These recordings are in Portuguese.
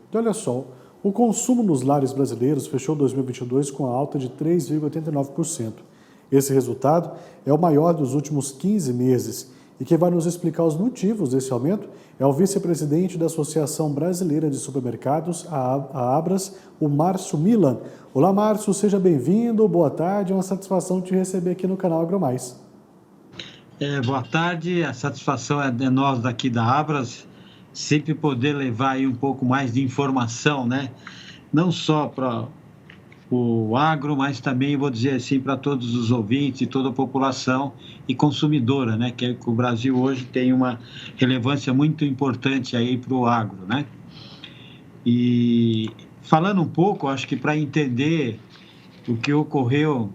Então, olha só, o consumo nos lares brasileiros fechou 2022 com a alta de 3,89%. Esse resultado é o maior dos últimos 15 meses. E quem vai nos explicar os motivos desse aumento é o vice-presidente da Associação Brasileira de Supermercados, a Abras, o Márcio Milan. Olá, Márcio, seja bem-vindo, boa tarde, é uma satisfação te receber aqui no canal AgroMais. Boa tarde, a satisfação é de nós daqui da Abras, sempre poder levar aí um pouco mais de informação, né? Não só para o agro, mas também, vou dizer assim, para todos os ouvintes e toda a população e consumidora, né? Que o Brasil hoje tem uma relevância muito importante aí para o agro, né? E falando um pouco, acho que para entender o que ocorreu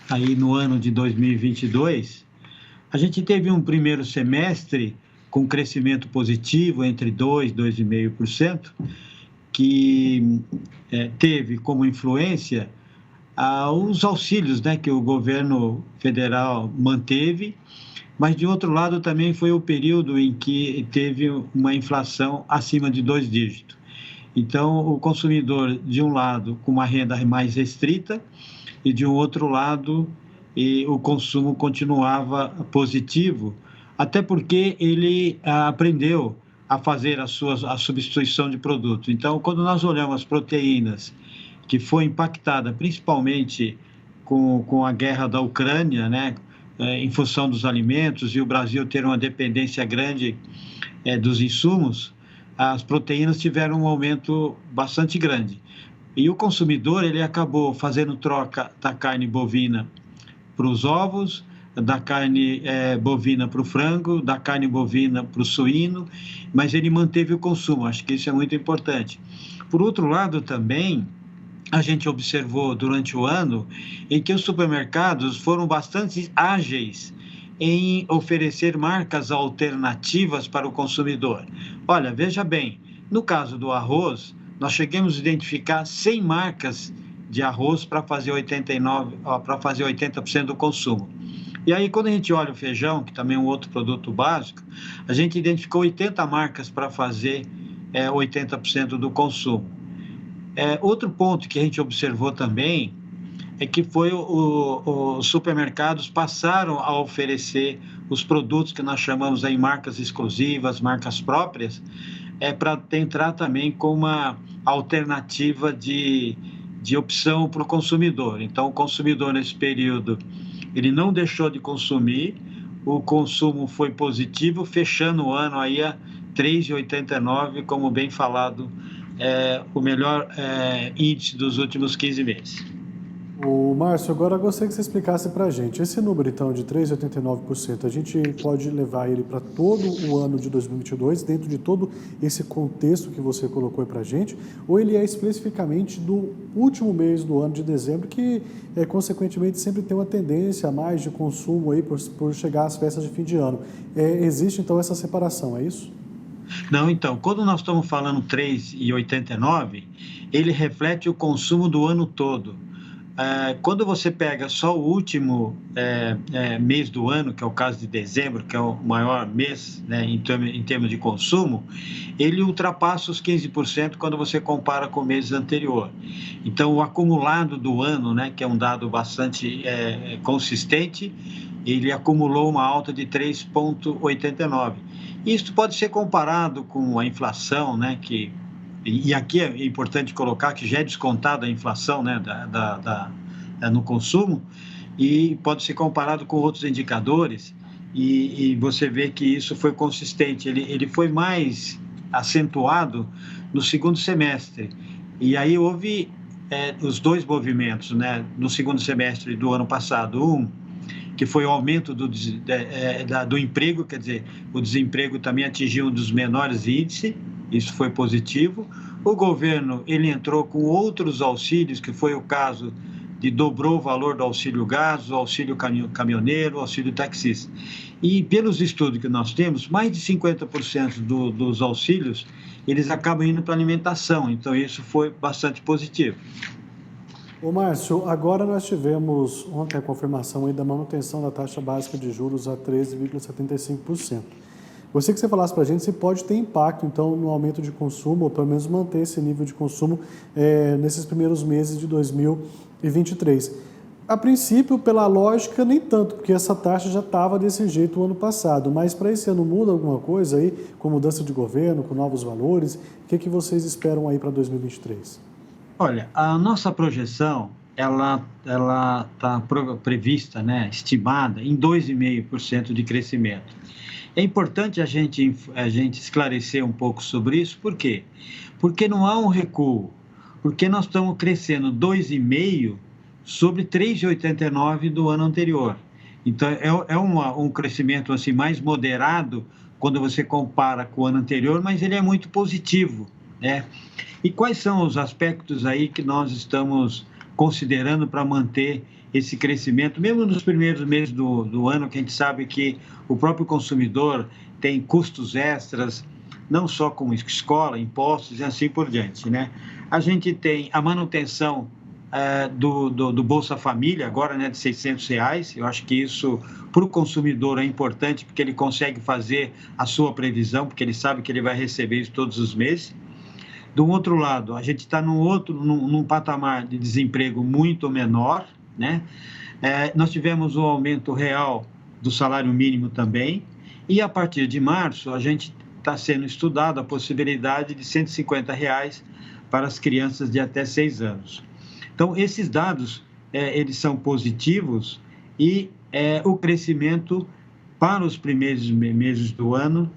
aí no ano de 2022, a gente teve um primeiro semestre com crescimento positivo entre 2% e 2,5%, que teve como influência os auxílios, né, que o governo federal manteve, mas de outro lado também foi o período em que teve uma inflação acima de 2 dígitos. Então, o consumidor, de um lado, com uma renda mais restrita, e de um outro lado, o consumo continuava positivo, até porque ele aprendeu a fazer a substituição de produto. Então, quando nós olhamos as proteínas, que foi impactada principalmente com a guerra da Ucrânia, né, em função dos alimentos, e o Brasil ter uma dependência grande dos insumos, as proteínas tiveram um aumento bastante grande. E o consumidor, ele acabou fazendo troca da carne bovina para os ovos, da carne bovina para o frango, da carne bovina para o suíno, mas ele manteve o consumo, acho que isso é muito importante. Por outro lado, também, a gente observou durante o ano em que os supermercados foram bastante ágeis em oferecer marcas alternativas para o consumidor. Olha, veja bem, no caso do arroz, nós chegamos a identificar 100 marcas de arroz para fazer 80% do consumo. E aí, quando a gente olha o feijão, que também é um outro produto básico, a gente identificou 80 marcas para fazer 80% do consumo. Outro ponto que a gente observou também é que foi os supermercados passaram a oferecer os produtos que nós chamamos aí marcas exclusivas, marcas próprias, para entrar também com uma alternativa de opção para o consumidor. Então, o consumidor, nesse período, ele não deixou de consumir, o consumo foi positivo, fechando o ano aí a 3,89, como bem falado, o melhor índice dos últimos 15 meses. O Márcio, agora eu gostaria que você explicasse para a gente. Esse número, então, de 3,89%, a gente pode levar ele para todo o ano de 2022, dentro de todo esse contexto que você colocou aí para a gente, ou ele é especificamente do último mês do ano de dezembro, que, consequentemente, sempre tem uma tendência a mais de consumo aí por chegar às festas de fim de ano. Existe, então, essa separação, é isso? Não, então, quando nós estamos falando 3,89, ele reflete o consumo do ano todo. Quando você pega só o último mês do ano, que é o caso de dezembro, que é o maior mês, né, em termos de consumo, ele ultrapassa os 15% quando você compara com o mês anterior. Então, o acumulado do ano, né, que é um dado bastante consistente, ele acumulou uma alta de 3,89. Isso pode ser comparado com a inflação, né, e aqui é importante colocar que já é descontada a inflação, né, no consumo, e pode ser comparado com outros indicadores, e você vê que isso foi consistente, ele foi mais acentuado no segundo semestre, e aí houve os dois movimentos, né, no segundo semestre do ano passado, que foi o aumento do emprego, quer dizer, o desemprego também atingiu um dos menores índices, isso foi positivo. O governo, ele entrou com outros auxílios, que foi o caso de dobrou o valor do auxílio gás, o auxílio caminhoneiro, o auxílio taxista. E pelos estudos que nós temos, mais de 50% dos auxílios, eles acabam indo para alimentação, então isso foi bastante positivo. Ô Márcio, agora nós tivemos ontem a confirmação aí da manutenção da taxa básica de juros a 13,75%. Gostaria que você falasse para a gente se pode ter impacto, então, no aumento de consumo, ou pelo menos manter esse nível de consumo nesses primeiros meses de 2023. A princípio, pela lógica, nem tanto, porque essa taxa já estava desse jeito o ano passado. Mas para esse ano muda alguma coisa aí, com mudança de governo, com novos valores? O que vocês esperam aí para 2023? Olha, a nossa projeção, ela está prevista, né, estimada em 2,5% de crescimento. É importante a gente esclarecer um pouco sobre isso, por quê? Porque não há um recuo, porque nós estamos crescendo 2,5% sobre 3,89% do ano anterior. Então, um crescimento assim, mais moderado quando você compara com o ano anterior, mas ele é muito positivo, né? E quais são os aspectos aí que nós estamos considerando para manter esse crescimento, mesmo nos primeiros meses do ano, que a gente sabe que o próprio consumidor tem custos extras, não só com escola, impostos e assim por diante, né? A gente tem a manutenção do Bolsa Família, agora, né, de R$ 600. Eu acho que isso, para o consumidor, é importante, porque ele consegue fazer a sua previsão, porque ele sabe que ele vai receber isso todos os meses. Do outro lado, a gente está num patamar de desemprego muito menor, né? Nós tivemos um aumento real do salário mínimo também, e a partir de março, a gente está sendo estudado a possibilidade de R$ 150 para as crianças de até 6 anos. Então, esses dados, eles são positivos e o crescimento para os primeiros meses do ano,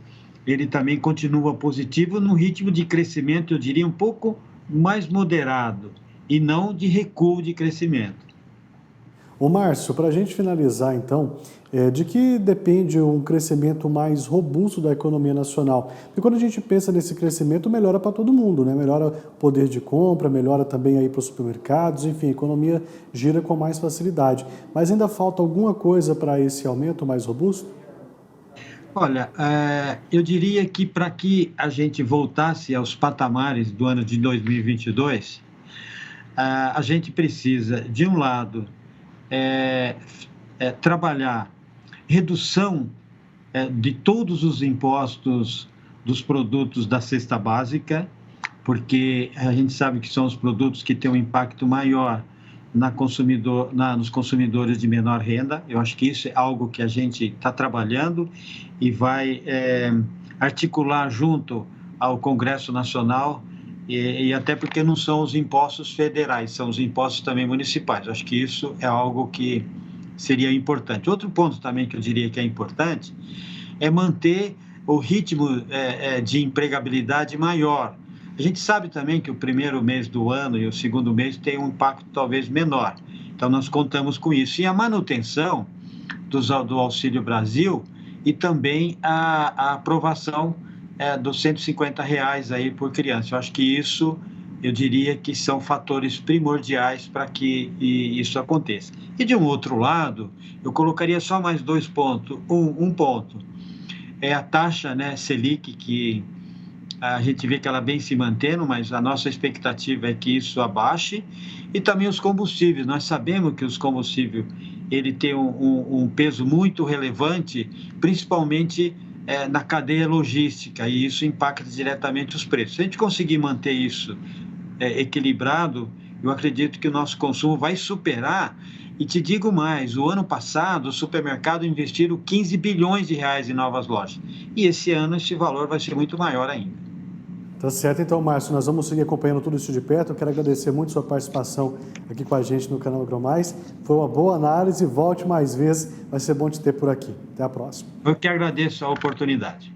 ele também continua positivo no ritmo de crescimento, eu diria, um pouco mais moderado e não de recuo de crescimento. Ô Márcio, para a gente finalizar então, de que depende um crescimento mais robusto da economia nacional? Porque quando a gente pensa nesse crescimento, melhora para todo mundo, né? Melhora o poder de compra, melhora também aí para os supermercados, enfim, a economia gira com mais facilidade. Mas ainda falta alguma coisa para esse aumento mais robusto? Olha, eu diria que para que a gente voltasse aos patamares do ano de 2022, a gente precisa, de um lado, trabalhar redução de todos os impostos dos produtos da cesta básica, porque a gente sabe que são os produtos que têm um impacto maior nos consumidores de menor renda. Eu acho que isso é algo que a gente está trabalhando e vai articular junto ao Congresso Nacional, e até porque não são os impostos federais, são os impostos também municipais. Eu acho que isso é algo que seria importante. Outro ponto também que eu diria que é importante é manter o ritmo de empregabilidade maior. A gente sabe também que o primeiro mês do ano e o segundo mês tem um impacto talvez menor. Então, nós contamos com isso. E a manutenção do Auxílio Brasil e também a aprovação dos R$ 150 aí por criança. Eu acho que isso, eu diria que são fatores primordiais para que isso aconteça. E, de um outro lado, eu colocaria só mais 2 pontos. Um ponto é a taxa, né, Selic, que a gente vê que ela vem se mantendo, mas a nossa expectativa é que isso abaixe. E também os combustíveis. Nós sabemos que os combustíveis ele tem um peso muito relevante, principalmente na cadeia logística, e isso impacta diretamente os preços. Se a gente conseguir manter isso equilibrado, eu acredito que o nosso consumo vai superar. E te digo mais, o ano passado o supermercado investiram 15 bilhões de reais em novas lojas. E esse ano esse valor vai ser muito maior ainda. Tá certo, então, Márcio, nós vamos seguir acompanhando tudo isso de perto. Eu quero agradecer muito sua participação aqui com a gente no canal AgroMais. Foi uma boa análise, volte mais vezes, vai ser bom te ter por aqui. Até a próxima. Eu que agradeço a oportunidade.